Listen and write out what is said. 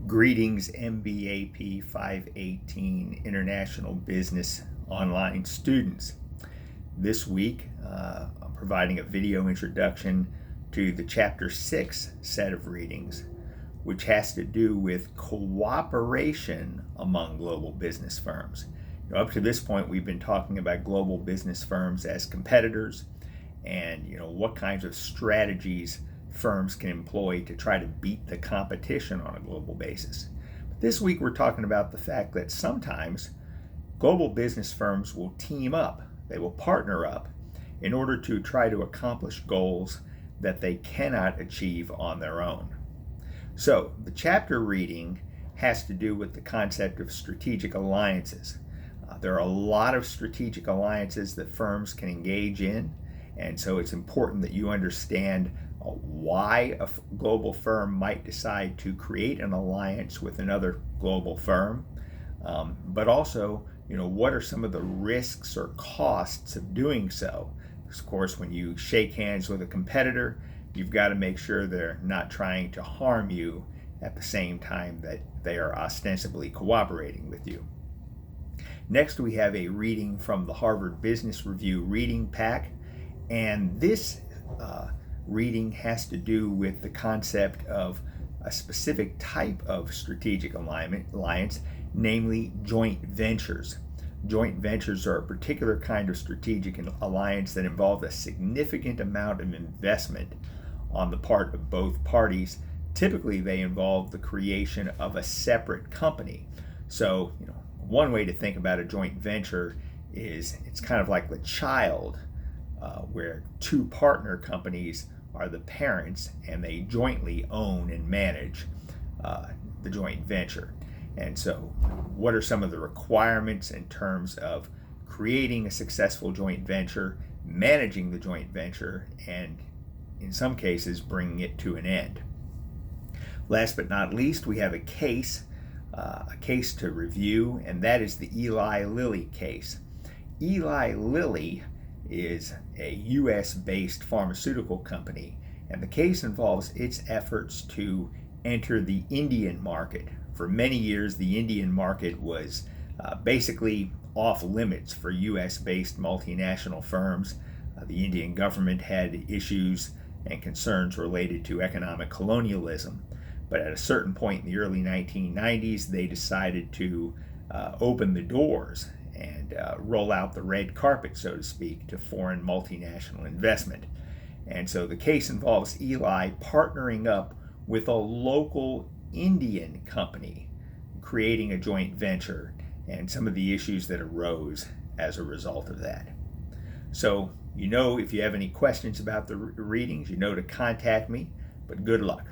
Greetings, MBAP 518 International Business Online students. This week, I'm providing a video introduction to the Chapter 6 set of readings, which has to do with cooperation among global business firms. Up to this point, we've been talking about global business firms as competitors and what kinds of strategies firms can employ to try to beat the competition on a global basis. But this week we're talking about the fact that sometimes global business firms will team up, they will partner up in order to try to accomplish goals that they cannot achieve on their own. So the chapter reading has to do with the concept of strategic alliances. There are a lot of strategic alliances that firms can engage in, and so it's important that you understand why a global firm might decide to create an alliance with another global firm, but also, what are some of the risks or costs of doing so? Because, of course, when you shake hands with a competitor, you've got to make sure they're not trying to harm you at the same time that they are ostensibly cooperating with you. Next, we have a reading from the Harvard Business Review reading pack, and this reading has to do with the concept of a specific type of strategic alliance, namely joint ventures. Joint ventures are a particular kind of strategic alliance that involve a significant amount of investment on the part of both parties. Typically, they involve the creation of a separate company. So, one way to think about a joint venture is it's kind of like the child, where two partner companies are the parents and they jointly own and manage the joint venture. And so what are some of the requirements in terms of creating a successful joint venture, managing the joint venture, and in some cases bringing it to an end? Last but not least, we have a case to review, and that is the Eli Lilly case. Eli Lilly is a US-based pharmaceutical company, and the case involves its efforts to enter the Indian market. For many years, the Indian market was basically off limits for US-based multinational firms. The Indian government had issues and concerns related to economic colonialism, but at a certain point in the early 1990s, they decided to open the doors and roll out the red carpet, so to speak, to foreign multinational investment. And so the case involves Eli partnering up with a local Indian company, creating a joint venture, and some of the issues that arose as a result of that. So, if you have any questions about the readings, to contact me, but good luck.